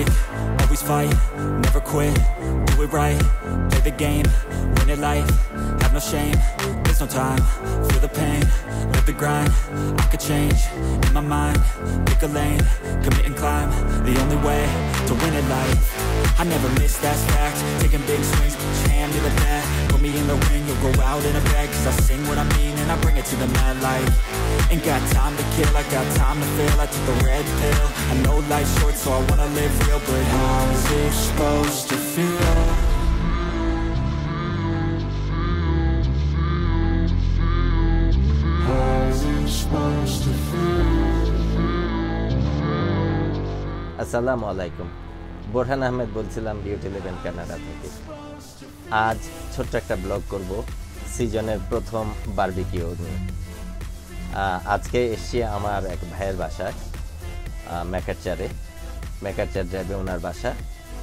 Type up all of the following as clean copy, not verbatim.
break, always fight, never quit, do it right, play the game, win it life, have no shame, there's no time, feel the pain, live the grind, I could change, in my mind, pick a lane, commit and climb, the only way to win it life. I never miss, that's fact, taking big swings, put your hand to the bat, put me in the ring, you'll go out in a bag, cause I sing what I mean and I bring it to the mad light. Ain't got time to kill, I got time to feel, I took the red pill, I know life's short so I wanna live real, but how's it supposed to feel? How's it supposed to feel? আসসালামু আলাইকুম, বোরহান আহমেদ বলছিলাম beauty eleven Canada থেকে। আজ ছোট্ট একটা blog করব সিজনের প্রথম বারবিকিউ নিয়ে। আজকে এসছি আমার এক ভাইয়ের বাসায়, ম্যাকারচার ড্রাইভে ওনার বাসা।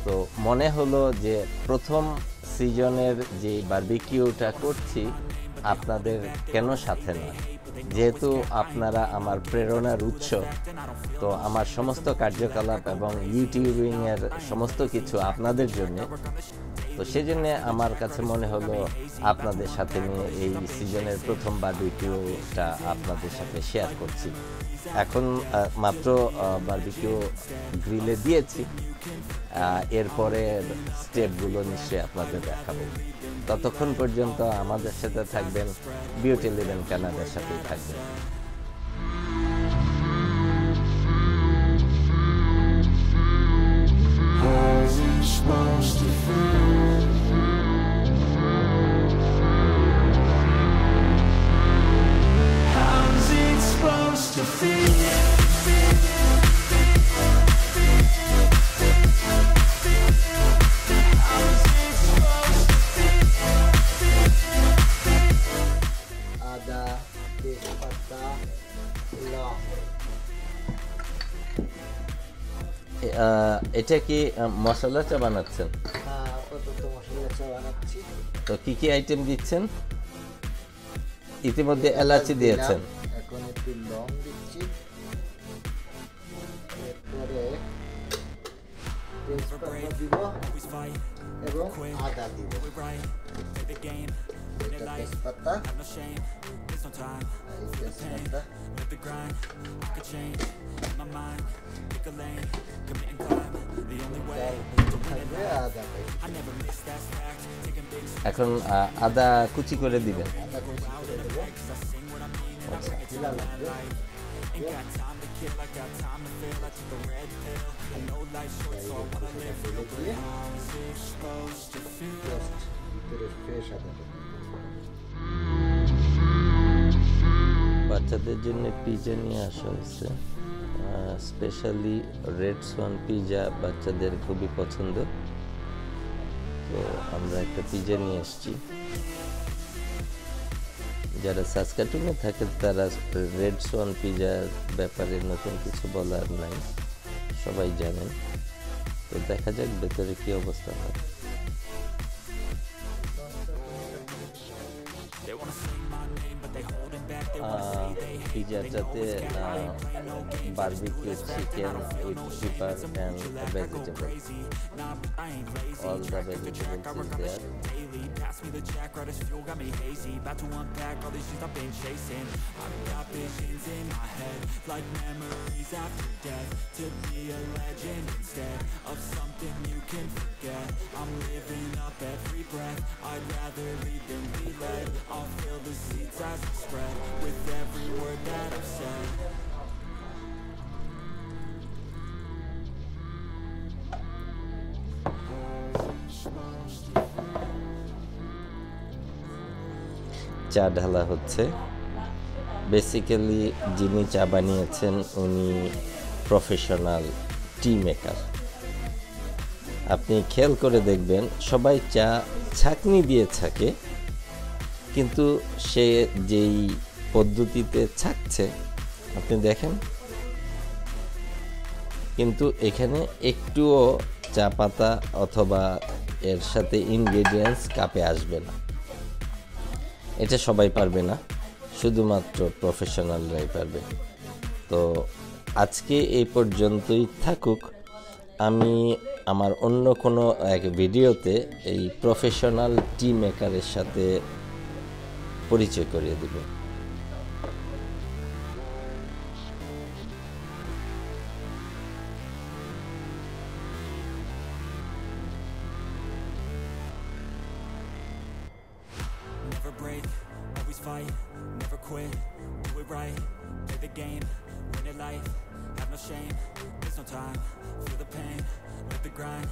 তো মনে হলো যে প্রথম সিজনের যে বারবিকিউটা করছি আপনাদের কেন সাথে নয়, যেহেতু আপনারা আমার প্রেরণার উৎস, তো আমার সমস্ত কার্যকলাপ এবং ইউটিউবিংয়ের সমস্ত কিছু আপনাদের জন্য। তো সেজন্য আমার কাছে মনে হলো আপনাদের সাথে নিয়ে এই সিজনের প্রথম বারবিকিউটা আপনাদের সাথে শেয়ার করছি। এখন মাত্র বারবিকিউ গ্রিলে দিয়েছি, এরপরে স্টেপগুলো নিশ্চয়ই আপনাদের দেখাবো। ততক্ষণ পর্যন্ত আমাদের সাথে থাকবেন, বিউটি ইলেভেন কানাডার সাথেই থাকবেন। এটা কি মশলা চা বানাচ্ছেন? তো কি কি আইটেম দিচ্ছেন? ইতিমধ্যে এলাচি দিয়েছেন, এখন একটু লং দিচ্ছি, এরপরে তেজপাতা দিব এবং আদা দিব। তেজপাতা এখন আদা কুচি করে দিবেন। বাচ্চাদের জন্য পিজা নিয়ে আসা হয়েছে, স্পেশালি রেড সোয়ান পিজা বাচ্চাদের খুবই পছন্দ। তো আমরা একটা পিজা নিয়ে এসেছি। যারা সাসকাটুনে থাকে তারা রেড সোয়ান পিজার ব্যাপারে নতুন কিছু বলার নাই, সবাই জানেন। তো দেখা যাক ভেতরে কি অবস্থা হয়। পিজাটাতে barbecue chicken with pepper and vegetables. All the vegetables is there. I'm living up every breath. I'd rather lead than be led. I'll fill the seats as I spread with every word that I've said. চা ঢালা হচ্ছে। Basically যিনি চা বানিয়েছেন উনি professional টি maker. আপনি খেয়াল করে দেখবেন সবাই চা ছাঁকনি দিয়ে ছাঁকে, কিন্তু সে যেই পদ্ধতিতে ছাঁকছে আপনি দেখেন, কিন্তু এখানে একটুও চা পাতা অথবা এর সাথে ইনগ্রেডিয়েন্টস কাপে আসবে না। এটা সবাই পারবে না, শুধুমাত্র প্রফেশনালরাই পারবে। তো আজকে এই পর্যন্তই থাকুক। আমি আমার অন্য কোনো এক ভিডিওতে এই প্রফেশনাল টি মেকারের সাথে পরিচয় করিয়ে দেব। Never break, always fight, never quit, do it right, play the game, win it life, have no shame, there's no time, feel the pain, live the grind,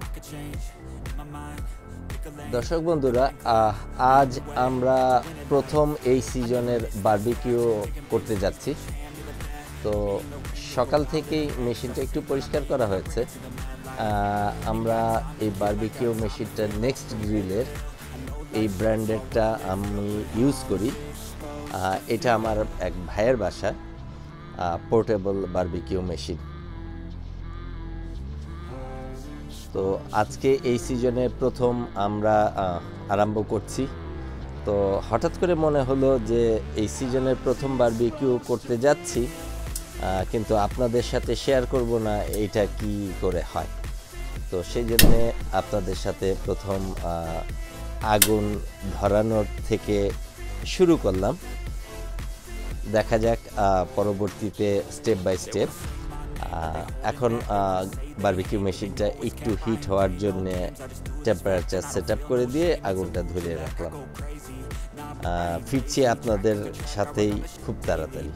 I could change, in my mind, pick a lane. দর্শক বন্ধুরা, আজ আমরা প্রথম এই সিজনের barbecue করতে যাচ্ছি। তো সকাল থেকেই মেশিনটা একটু পরিষ্কার করা হয়েছে। আমরা এই বারবিকিউ মেশিনটা নেক্সট গ্রিলের এই ব্র্যান্ডেরটা আমি ইউজ করি। এটা আমার এক ভাইয়ের বাসা, পোর্টেবল বারবিকিউ মেশিন। তো আজকে এই সিজনের প্রথম আমরা আরম্ভ করছি। তো হঠাৎ করে মনে হলো যে এই সিজনের প্রথম বারবিকিউ করতে যাচ্ছি, কিন্তু আপনাদের সাথে শেয়ার করব না এইটা কি করে হয়। তো সেই জন্যে আপনাদের সাথে প্রথম আগুন ধরানোর থেকে শুরু করলাম। দেখা যাক পরবর্তীতে স্টেপ বাই স্টেপ। এখন বারবিকিউ মেশিনটা একটু হিট হওয়ার জন্য টেম্পারেচার সেট আপ করে দিয়ে আগুনটা ধরিয়ে রাখলাম। ফিরছি আপনাদের সাথেই খুব তাড়াতাড়ি।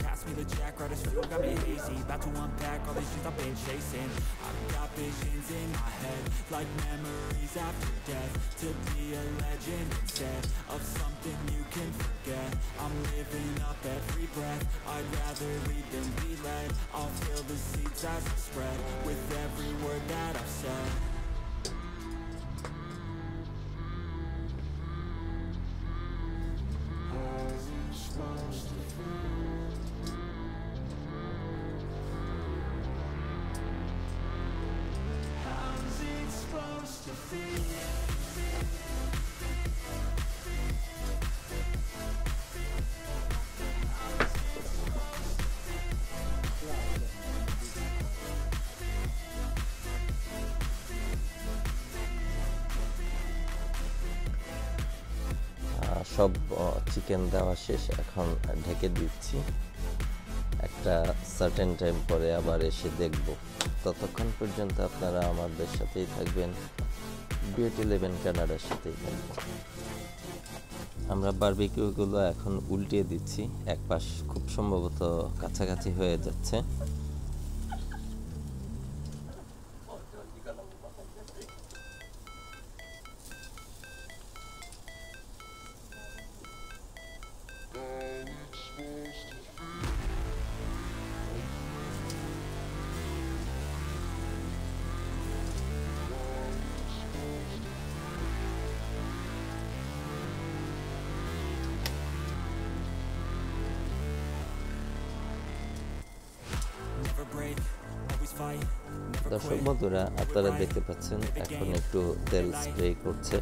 সব চিকেন দেওয়া শেষ, এখন ঢেকে দিচ্ছি। একটা সার্টেন টাইম পরে আবার এসে দেখব। ততক্ষণ পর্যন্ত আপনারা আমাদের সাথেই থাকবেন, BT11 কানাডার সাথেই থাকবেন। আমরা বারবিকিউগুলো এখন উল্টিয়ে দিচ্ছি, এক পাশ খুব সম্ভবত কাছাকাছি হয়ে যাচ্ছে। দর্শক বন্ধুরা, আপনারা দেখতে পাচ্ছেন এখন একটু তেল স্প্রে করছে,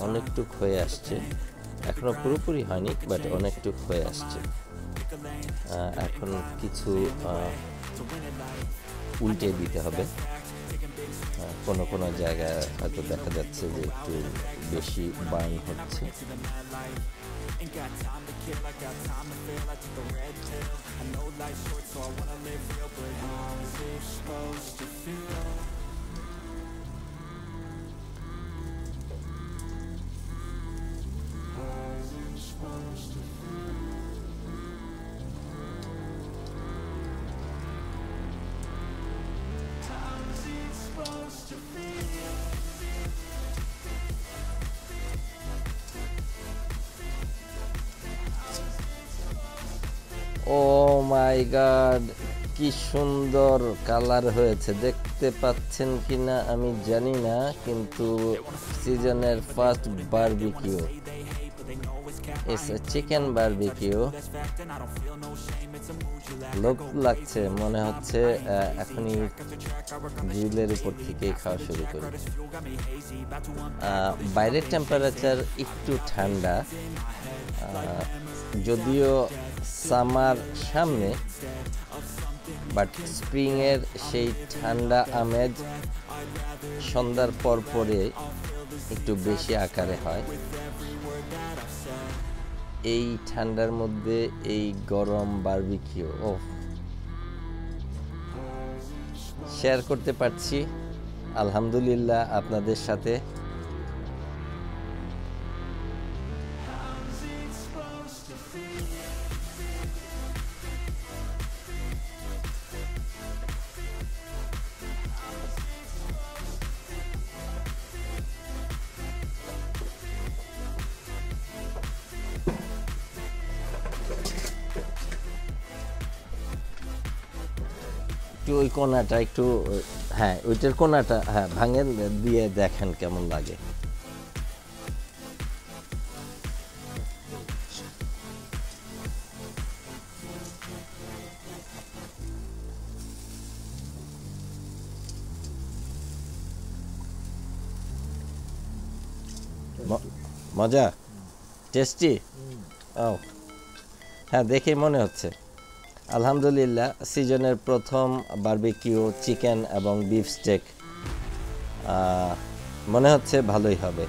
অনেকটুক হয়ে আসছে। এখনো পুরোপুরি হয়নি, বাট অনেকটুক হয়ে আসছে। এখন কিছু উল্টে দিতে হবে। কোনো কোনো জায়গায় হয়তো দেখা যাচ্ছে যে একটু বেশি বার্ন হচ্ছে। Ain't got time to kill, I got time to feel. I took a red pill, I know life's short so I wanna live real. But how's it supposed to feel? How's it supposed to feel? How's it supposed to feel? Oh my god, কি সুন্দর colour হয়েছে, দেখতে পাচ্ছেন কিনা আমি জানি না, কিন্তু সিজনের first barbecue, it's a chicken barbecue. লোভ লাগছে, মনে হচ্ছে এখনই গ্রিলের উপর থেকেই খাওয়া শুরু করি। বাইরের টেম্পারেচার একটু ঠান্ডা, যদিও সামার সামনে, বাট স্প্রিংয়ের সেই ঠান্ডা আমেজ সন্ধ্যার পর পরে একটু বেশি আকারে হয়। এই ঠান্ডার মধ্যে এই গরম বারবিকিউ শেয়ার করতে পারছি আলহামদুলিল্লাহ আপনাদের সাথে। একটু ওই কোনাটা একটু, হ্যাঁ ওইটার কোনাটা হ্যাঁ ভাঙেন, দিয়ে দেখেন কেমন লাগে। মজা, টেস্টি। ও হ্যাঁ, দেখে মনে হচ্ছে আলহামদুলিল্লাহ সিজনের প্রথম বারবিকিউ চিকেন এবং বিফ স্টেক মনে হচ্ছে ভালোই হবে।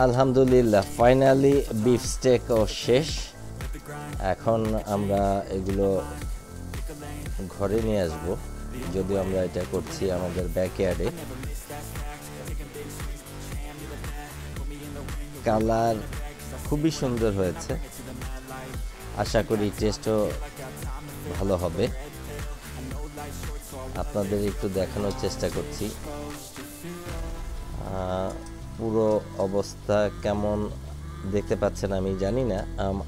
আলহামদুলিল্লাহ ফাইনালি বিফ স্টেকও শেষ। এখন আমরা এগুলো ঘরে নিয়ে আসব, যদিও আমরা এটা করছি আমাদের ব্যাকইয়ার্ডে। কালার খুবই সুন্দর হয়েছে, আশা করি টেস্টও ভালো হবে। আপনাদের একটু দেখানোর চেষ্টা করছি পুরো অবস্থা কেমন দেখতে পাচ্ছেন আমি জানি না,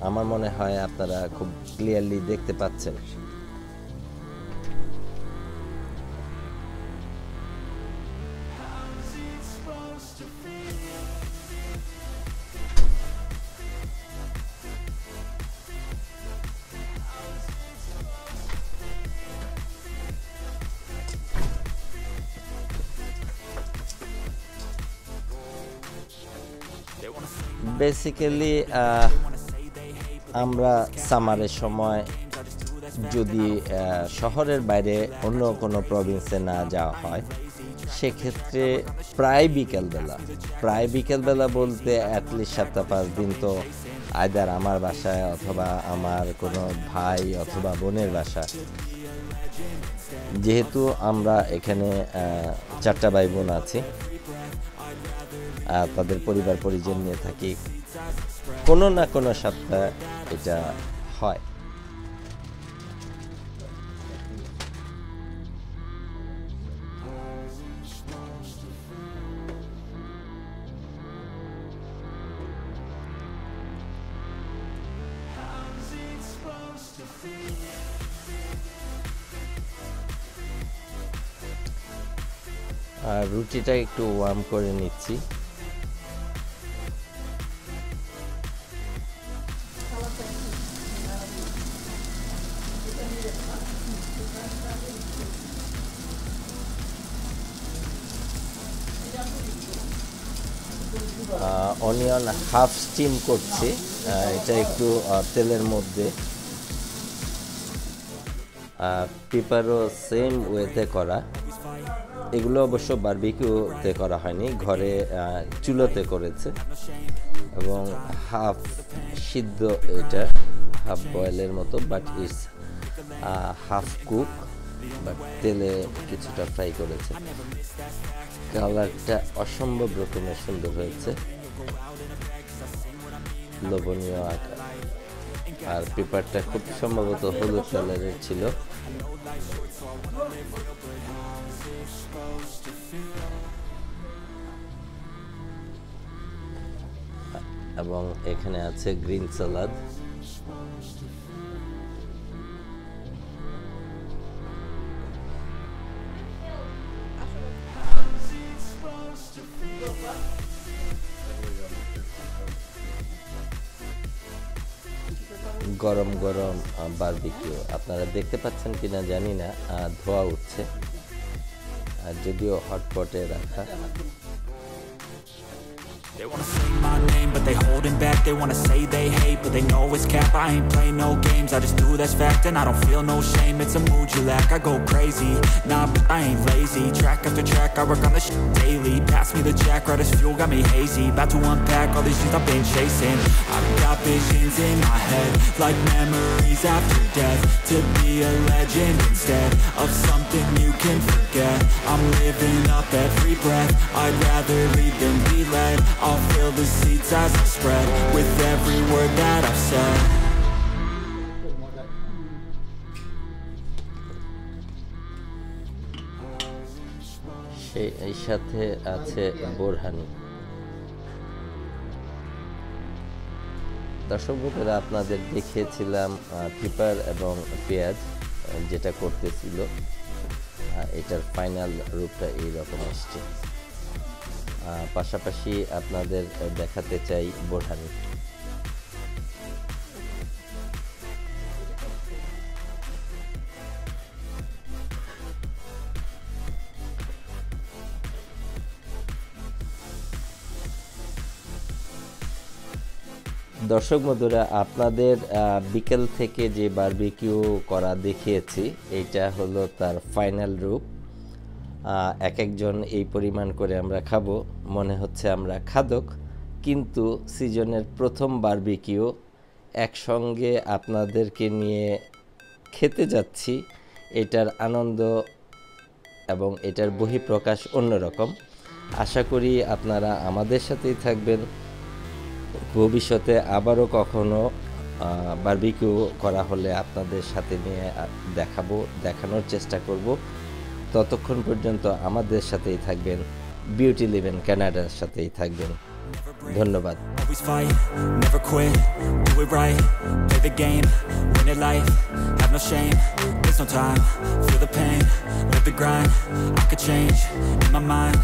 আমার মনে হয় আপনারা খুব ক্লিয়ারলি দেখতে পাচ্ছেন। বেসিক্যালি আমরা সামারের সময় যদি শহরের বাইরে অন্য কোনো প্রভিন্সে না যাওয়া হয়, সেক্ষেত্রে প্রায় বিকেলবেলা বলতে অ্যাটলিস্ট সপ্তাহ 5 দিন তো আইদার আমার বাসায় অথবা আমার কোনো ভাই অথবা বোনের বাসা। যেহেতু আমরা এখানে 4টা ভাই বোন আছি, তাদের পরিবার পরিজন নিয়ে থাকি, কোনো না কোনো সপ্তাহে এটা হয়। আর রুটিটা একটু ওয়ার্ম করে নিচ্ছি। অনিয়ন হাফ স্টিম করছি, এটা একটু তেলের মধ্যে। পেপারও সেম ওয়েতে করা, এগুলো অবশ্য বারবিকিউতে করা হয়নি, ঘরে চুলোতে করেছে এবং হাফ সিদ্ধ, এটা হাফ বয়েলের মতো, but it's half cook, but তেলে কিছুটা ফ্রাই করেছে। কালারটা অসম্ভব রকমের সুন্দর হয়েছে, লোভনীয় আকার। আর পেপারটা খুব সম্ভবত হলুদ কালারের ছিল। এবং এখানে আছে গ্রিন সালাদ। গরম গরম বারবিকিউ। আপনারা দেখতে পাচ্ছেন কিনা জানি না, ধোয়া উঠছে, আর যদিও হটপটে রাখা। They wanna say my name, but they holding back. They wanna say they hate, but they know it's cap. I ain't play no games, I just do that's fact. And I don't feel no shame, it's a mood you lack. I go crazy, nah, but I ain't lazy. Track after track, I work on the shit daily. Pass me the jack, right as fuel, got me hazy. About to unpack all these things I've been chasing. I've got visions in my head, like memories after death. To be a legend instead of something you can forget. I'm living up every breath, I'd rather lead than be led. I'll fill the seats as I spread with every word that I've said. এই সাথে আছে বোরহানি। দর্শক বন্ধুরা, আপনাদের দেখিয়েছিলাম keeper এবং পেঁয়াজ যেটা করতেছিল, এটার ফাইনাল রূপটা এইরকম আসছে। পাশাপাশি আপনাদের দেখাতে চাই বোরহানি। দর্শক বন্ধুরা, আপনাদের বিকেল থেকে যে বারবিকিউ করা দেখিয়েছি, এইটা হলো তার ফাইনাল রূপ। এক একজন এই পরিমাণ করে আমরা খাবো, মনে হচ্ছে আমরা খাদক, কিন্তু সিজনের প্রথম বারবিকিউ একসঙ্গে আপনাদেরকে নিয়ে খেতে যাচ্ছি। এটার আনন্দ এবং এটার বহিঃপ্রকাশ অন্যরকম। আশা করি আপনারা আমাদের সাথেই থাকবেন। ভবিষ্যতে আবারও কখনো বারবিকিউ করা হলে আপনাদের সাথে নিয়ে দেখানোর চেষ্টা করব। ততক্ষণ পর্যন্ত আমাদের সাথেই থাকবেন, বিউটি লিভ-ইন কানাডার সাথেই থাকবেন। ধন্যবাদ। Always fight, never quit, do it right, play the game, win it life, have no shame, there's no time, feel the pain, live the grind, I could change, in my mind,